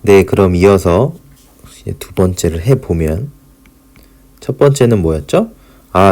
네, 그럼 이어서 이제 두 번째를 해보면, 첫 번째는 뭐였죠?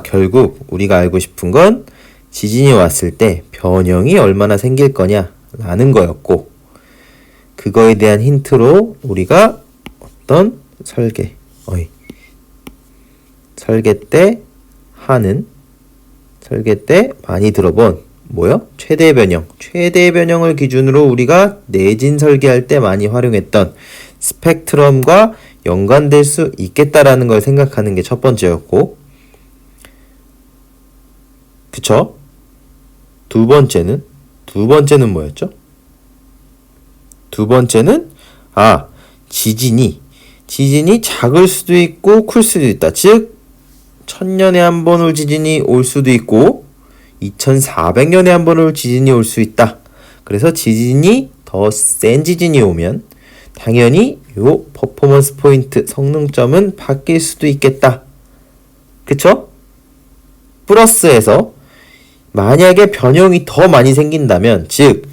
결국 우리가 알고 싶은 건 지진이 왔을 때 변형이 얼마나 생길 거냐라는 거였고, 그거에 대한 힌트로 우리가 어떤 설계 때 많이 들어본 뭐요? 최대 변형을 기준으로 우리가 내진 설계할 때 많이 활용했던 스펙트럼과 연관될 수 있겠다라는 걸 생각하는 게 첫 번째였고, 그쵸? 두 번째는 뭐였죠? 두 번째는 지진이 작을 수도 있고 클 수도 있다. 즉 1000년에 한 번 올 지진이 올 수도 있고 2400년에 한 번 올 지진이 올 수 있다. 그래서 지진이 더 센 지진이 오면 당연히 요 퍼포먼스 포인트 성능점은 바뀔 수도 있겠다. 그쵸? 플러스해서 만약에 변형이 더 많이 생긴다면, 즉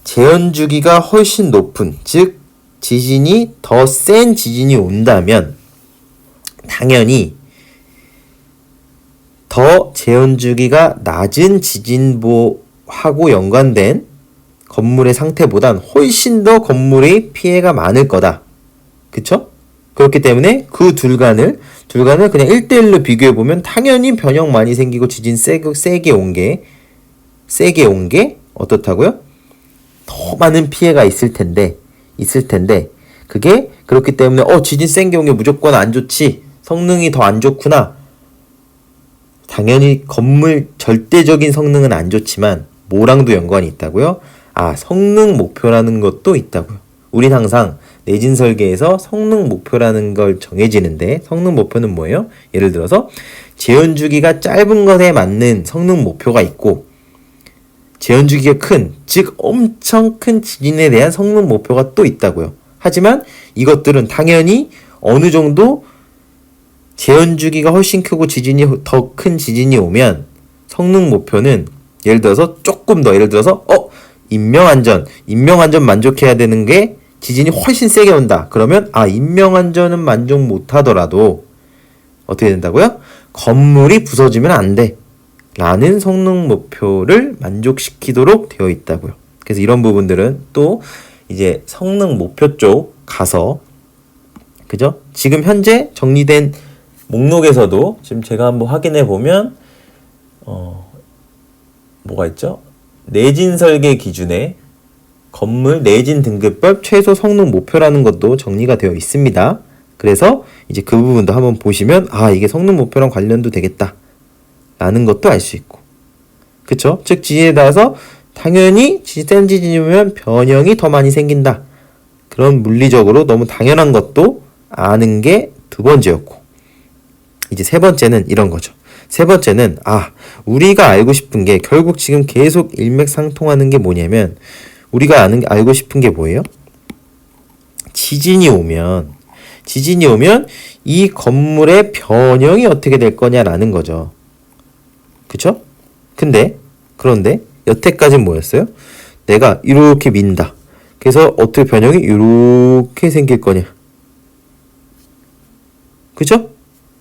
재현 주기가 훨씬 높은, 즉 지진이 더 센 지진이 온다면 당연히 더 재현 주기가 낮은 지진보하고 연관된 건물의 상태보단 훨씬 더 건물의 피해가 많을 거다. 그쵸? 그렇기 때문에 그 둘간을 그냥 1대1로 비교해보면 당연히 변형 많이 생기고 지진 세게 온 게 어떻다고요? 더 많은 피해가 있을 텐데 그게 그렇기 때문에 지진 센 게 온 게 무조건 안 좋지, 성능이 더 안 좋구나. 당연히 건물 절대적인 성능은 안 좋지만 뭐랑도 연관이 있다고요? 성능 목표라는 것도 있다고요. 우린 항상 내진 설계에서 성능 목표라는 걸 정해지는데, 성능 목표는 뭐예요? 예를 들어서 재현 주기가 짧은 것에 맞는 성능 목표가 있고, 재현 주기가 큰, 즉 엄청 큰 지진에 대한 성능 목표가 또 있다고요. 하지만 이것들은 당연히 어느 정도 재현 주기가 훨씬 크고 지진이 더 큰 지진이 오면 성능 목표는 예를 들어서 인명안전 만족해야 되는 게 지진이 훨씬 세게 온다. 그러면 인명안전은 만족 못하더라도 어떻게 된다고요? 건물이 부서지면 안 돼 라는 성능 목표를 만족시키도록 되어 있다고요. 그래서 이런 부분들은 또 이제 성능 목표 쪽 가서, 그죠? 지금 현재 정리된 목록에서도 지금 제가 한번 확인해 보면 뭐가 있죠? 내진 설계 기준에 건물 내진 등급별 최소 성능 목표라는 것도 정리가 되어 있습니다. 그래서 이제 그 부분도 한번 보시면 이게 성능 목표랑 관련도 되겠다 라는 것도 알 수 있고, 그쵸? 즉 지진에 따라서 당연히 센 지진이면 변형이 더 많이 생긴다. 그런 물리적으로 너무 당연한 것도 아는 게 두 번째였고, 이제 세 번째는 이런 거죠. 세 번째는 우리가 알고 싶은 게, 결국 지금 계속 일맥상통하는 게 뭐냐면, 우리가 알고 싶은 게 뭐예요? 지진이 오면 이 건물의 변형이 어떻게 될 거냐라는 거죠. 그쵸? 그런데 여태까지는 뭐였어요? 내가 이렇게 민다. 그래서 어떻게 변형이 이렇게 생길 거냐. 그쵸?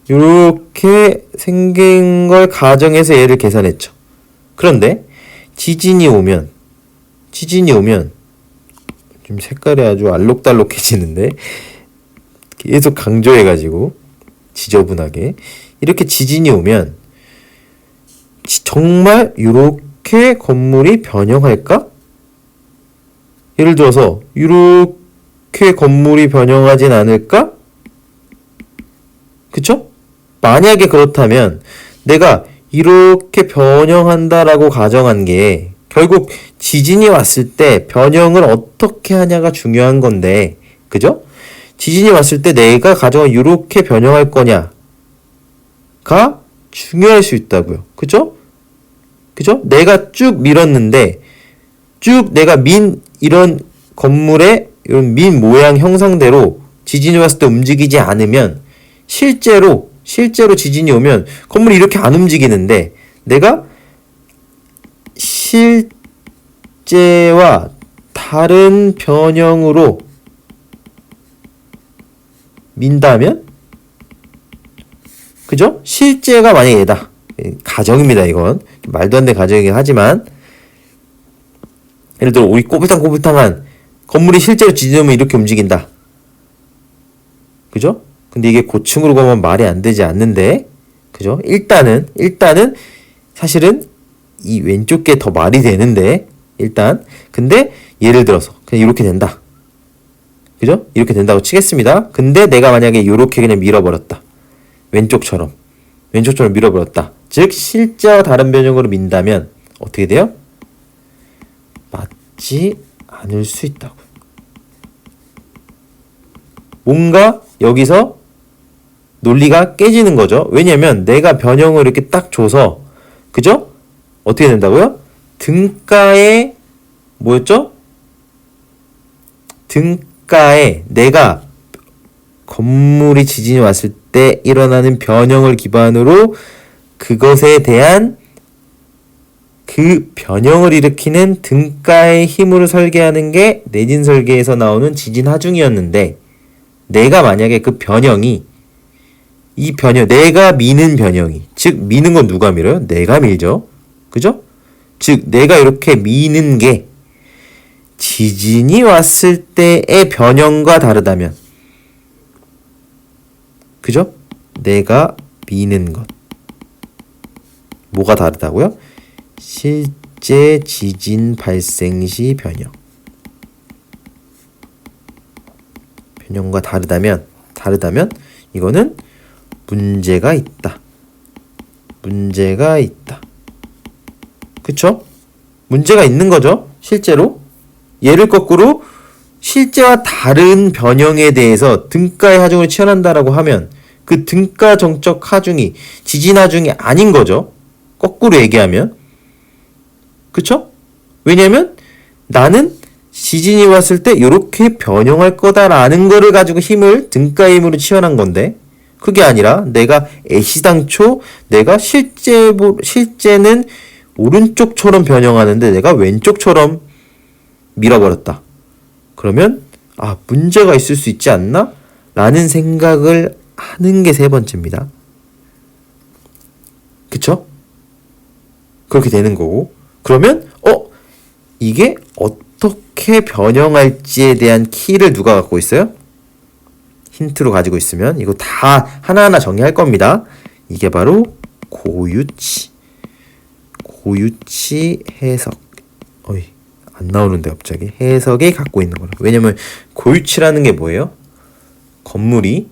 이렇게 생긴 걸 가정해서 얘를 계산했죠. 그런데 지진이 오면 지금 색깔이 아주 알록달록해지는데 계속 강조해가지고 지저분하게 이렇게 지진이 오면 정말 이렇게 건물이 변형할까? 예를 들어서 이렇게 건물이 변형하진 않을까? 그쵸? 만약에 그렇다면 내가 이렇게 변형한다라고 가정한 게 결국 지진이 왔을 때 변형을 어떻게 하냐가 중요한 건데, 그죠? 지진이 왔을 때 내가 가정한 이렇게 변형할 거냐가 중요할 수 있다고요. 그죠? 내가 쭉 밀었는데 쭉 내가 이런 건물의 이런 민 모양 형상대로 지진이 왔을 때 움직이지 않으면 실제로 지진이 오면 건물이 이렇게 안 움직이는데 내가 실제와 다른 변형으로 민다면, 그죠? 실제가 만약에 얘다. 가정입니다, 이건. 말도 안 되는 가정이긴 하지만, 예를 들어 우리 꼬불탕꼬불탕한 건물이 실제로 지지면 이렇게 움직인다. 그죠? 근데 이게 고층으로 가면 말이 안 되지 않는데, 그죠? 일단은 사실은 이 왼쪽 게 더 말이 되는데, 일단 근데 예를 들어서 그냥 이렇게 된다. 그죠? 이렇게 된다고 치겠습니다. 근데 내가 만약에 이렇게 그냥 밀어버렸다. 왼쪽처럼 밀어버렸다. 즉 실제와 다른 변형으로 민다면 어떻게 돼요? 맞지 않을 수 있다고. 뭔가 여기서 논리가 깨지는 거죠. 왜냐면 내가 변형을 이렇게 딱 줘서, 그죠? 어떻게 된다고요? 등가에 뭐였죠? 등가에 내가 건물이 지진이 왔을 때 일어나는 변형을 기반으로 그것에 대한 그 변형을 일으키는 등가의 힘으로 설계하는 게 내진 설계에서 나오는 지진 하중이었는데, 내가 만약에 그 변형이 이 변형, 내가 미는 변형이, 즉 미는 건 누가 밀어요? 내가 밀죠. 그죠? 즉 내가 이렇게 미는 게 지진이 왔을 때의 변형과 다르다면, 그죠? 내가 미는 것. 뭐가 다르다고요? 실제 지진 발생 시 변형. 변형과 다르다면 이거는 문제가 있다. 그쵸? 문제가 있는 거죠. 실제로. 얘를 거꾸로 실제와 다른 변형에 대해서 등가의 하중을 취한다라고 하면 그 등가 정적 하중이 지진 하중이 아닌 거죠. 거꾸로 얘기하면. 그쵸? 왜냐면 나는 지진이 왔을 때 이렇게 변형할 거다라는 거를 가지고 힘을 등가의 힘으로 취한한 건데, 그게 아니라 내가 애시당초 내가 실제는 오른쪽처럼 변형하는데 내가 왼쪽처럼 밀어버렸다. 그러면 문제가 있을 수 있지 않나? 라는 생각을 하는 게 세 번째입니다. 그쵸? 그렇게 되는 거고, 그러면 이게 어떻게 변형할지에 대한 키를 누가 갖고 있어요? 힌트로 가지고 있으면 이거 다 하나하나 정리할 겁니다. 이게 바로 고유치 해석. 안 나오는데 갑자기. 해석이 갖고 있는 거라. 왜냐면 고유치라는 게 뭐예요? 건물이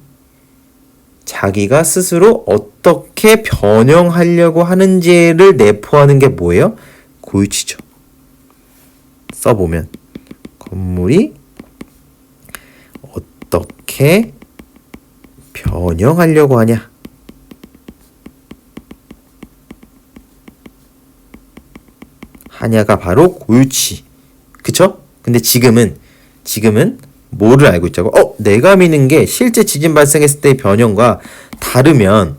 자기가 스스로 어떻게 변형하려고 하는지를 내포하는 게 뭐예요? 고유치죠. 써보면 건물이 어떻게 변형하려고 하냐. 하냐가 바로 고유치. 그쵸? 근데 지금은 뭐를 알고 있자고? 내가 미는 게 실제 지진 발생했을 때의 변형과 다르면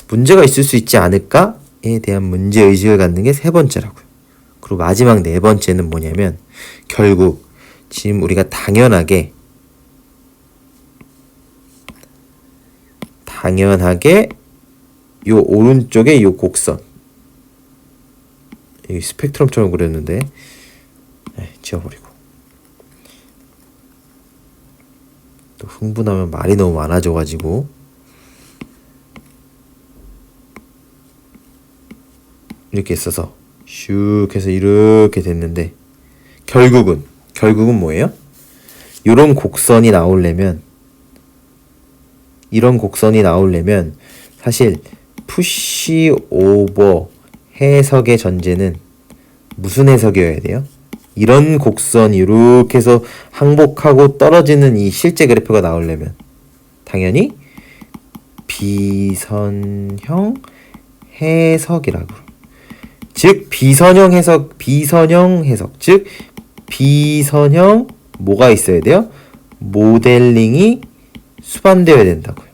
문제가 있을 수 있지 않을까에 대한 문제의식을 갖는 게 세 번째라고요. 그리고 마지막 네 번째는 뭐냐면, 결국 지금 우리가 당연하게 요 오른쪽에 요 곡선, 이 스펙트럼처럼 그렸는데 지워버리고, 또 흥분하면 말이 너무 많아져가지고 이렇게 써서 슉 해서 이렇게 됐는데, 결국은 뭐예요? 이런 곡선이 나오려면 사실 푸시오버 해석의 전제는 무슨 해석이어야 돼요? 이런 곡선이 이렇게 해서 항복하고 떨어지는 이 실제 그래프가 나오려면 당연히 비선형 해석이라고. 즉 비선형 해석. 즉 비선형 뭐가 있어야 돼요? 모델링이 수반되어야 된다고요.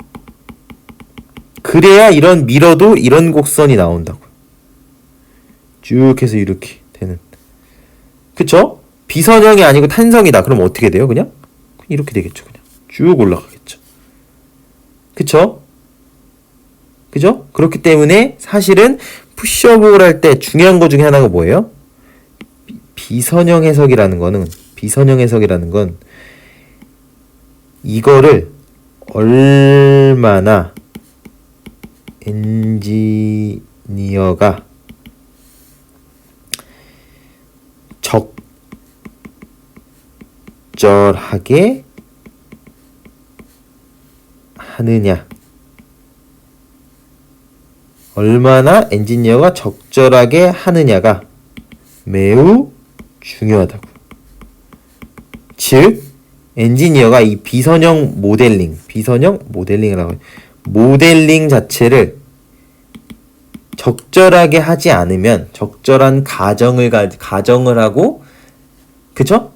그래야 이런 밀어도 이런 곡선이 나온다고요. 쭉 해서 이렇게 되는. 그쵸? 비선형이 아니고 탄성이다. 그럼 어떻게 돼요? 그냥 이렇게 되겠죠. 그냥 쭉 올라가겠죠. 그쵸? 그죠? 그렇기 때문에 사실은 푸시업을 할 때 중요한 것 중에 하나가 뭐예요? 비선형 해석이라는 건 이거를 얼마나 엔지니어가 적절하게 하느냐, 얼마나 엔지니어가 적절하게 하느냐가 매우 중요하다고. 즉 엔지니어가 이 비선형 모델링이라고 모델링 자체를 적절하게 하지 않으면, 적절한 가정을 하고, 그쵸?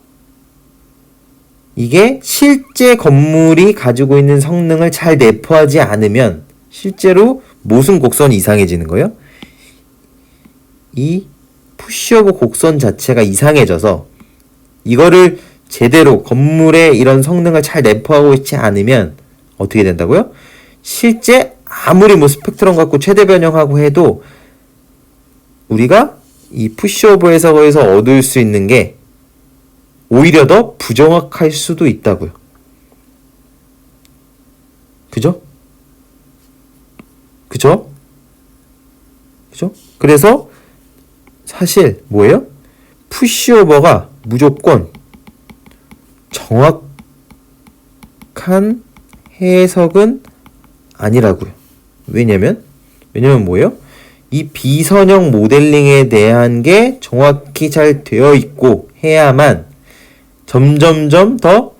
이게 실제 건물이 가지고 있는 성능을 잘 내포하지 않으면 실제로 모순 곡선이 이상해지는 거예요. 이 푸시오버 곡선 자체가 이상해져서 이거를 제대로 건물의 이런 성능을 잘 내포하고 있지 않으면 어떻게 된다고요? 실제 아무리 뭐 스펙트럼 갖고 최대 변형하고 해도 우리가 이 푸시오버 해석에서 얻을 수 있는 게 오히려 더 부정확할 수도 있다고요. 그죠? 그죠? 그죠? 그래서 사실 뭐예요? 푸시오버가 무조건 정확한 해석은 아니라고요. 왜냐면 뭐예요? 이 비선형 모델링에 대한 게 정확히 잘 되어 있고 해야만 점점점 더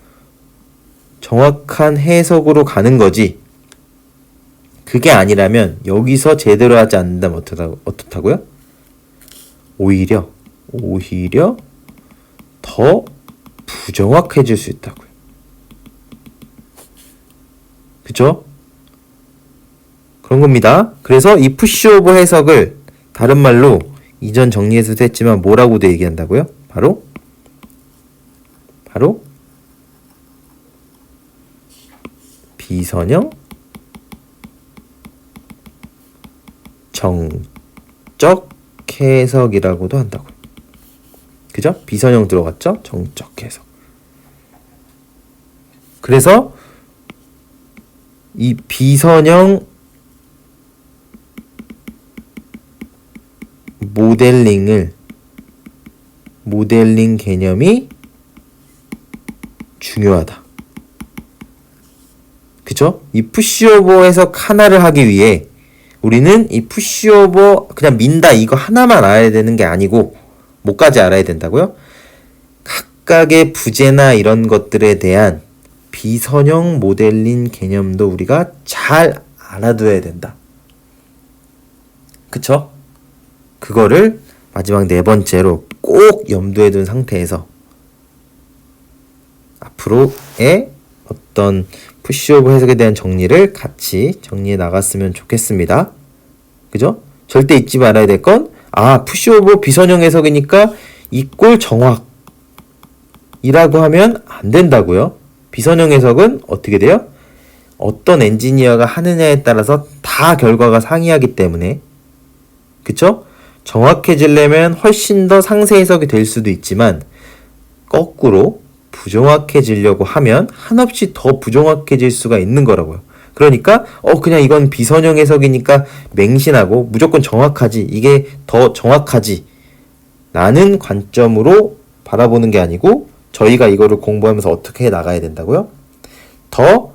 정확한 해석으로 가는 거지. 그게 아니라면 여기서 제대로 하지 않는다면 어떻다고요? 오히려 더 부정확해질 수 있다고요. 그쵸? 그런 겁니다. 그래서 이 푸시오버 해석을 다른 말로 이전 정리해서도 했지만 뭐라고도 얘기한다고요? 바로 비선형 정적 해석이라고도 한다고요. 그죠? 비선형 들어갔죠? 정적 해석. 그래서 이 비선형 모델링 개념이 중요하다. 그쵸? 이 푸시오버 해석 하나를 하기 위해 우리는 이 푸시오버 그냥 민다 이거 하나만 알아야 되는 게 아니고 뭐까지 알아야 된다고요? 각각의 부재나 이런 것들에 대한 비선형 모델링 개념도 우리가 잘 알아둬야 된다. 그쵸? 그거를 마지막 네 번째로 꼭 염두에 둔 상태에서 앞으로의 어떤 푸시오버 해석에 대한 정리를 같이 정리해 나갔으면 좋겠습니다. 그죠? 절대 잊지 말아야 될 건, 푸시오버 비선형 해석이니까 이꼴 정확이라고 하면 안 된다고요. 비선형 해석은 어떻게 돼요? 어떤 엔지니어가 하느냐에 따라서 다 결과가 상이하기 때문에, 그쵸? 정확해지려면 훨씬 더 상세 해석이 될 수도 있지만 거꾸로 부정확해지려고 하면 한없이 더 부정확해질 수가 있는 거라고요. 그러니까 그냥 이건 비선형 해석이니까 맹신하고 무조건 정확하지, 이게 더 정확하지 라는 관점으로 바라보는 게 아니고 저희가 이거를 공부하면서 어떻게 해 나가야 된다고요? 더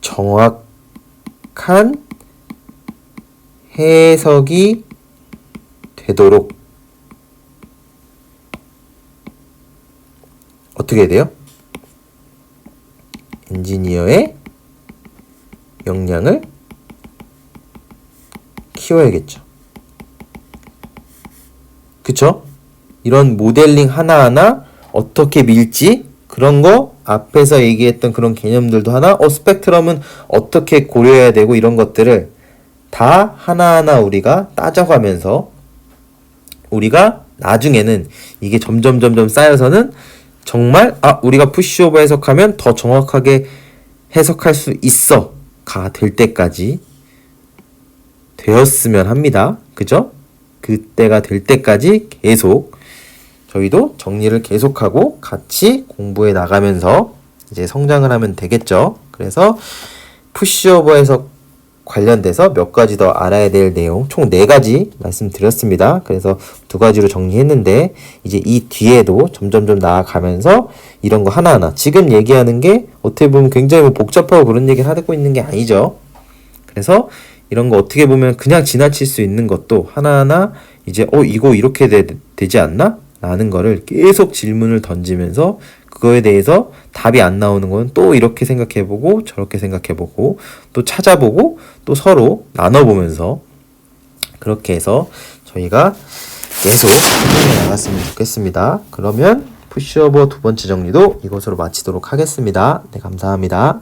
정확한 해석이 되도록 어떻게 해야 돼요? 엔지니어의 역량을 키워야겠죠. 그쵸? 이런 모델링 하나하나 어떻게 밀지 그런 거 앞에서 얘기했던 그런 개념들도 하나 스펙트럼은 어떻게 고려해야 되고 이런 것들을 다 하나하나 우리가 따져가면서 우리가 나중에는 이게 점점 쌓여서는 정말 우리가 푸시오버 해석하면 더 정확하게 해석할 수 있어가 될 때까지 되었으면 합니다. 그죠? 그때가 될 때까지 계속 저희도 정리를 계속하고 같이 공부해 나가면서 이제 성장을 하면 되겠죠. 그래서 푸시오버 해석 관련돼서 몇 가지 더 알아야 될 내용 총 4가지 말씀드렸습니다. 그래서 2가지로 정리했는데 이제 이 뒤에도 점점 나아가면서 이런 거 하나하나 지금 얘기하는 게 어떻게 보면 굉장히 복잡하고 그런 얘기를 하고 있는 게 아니죠. 그래서 이런 거 어떻게 보면 그냥 지나칠 수 있는 것도 하나하나 이제 이거 이렇게 되지 않나? 라는 거를 계속 질문을 던지면서 그거에 대해서 답이 안 나오는 건 또 이렇게 생각해보고 저렇게 생각해보고 또 찾아보고 또 서로 나눠보면서 그렇게 해서 저희가 계속 진행해 나갔으면 좋겠습니다. 그러면 푸시오버 2번째 정리도 이것으로 마치도록 하겠습니다. 네, 감사합니다.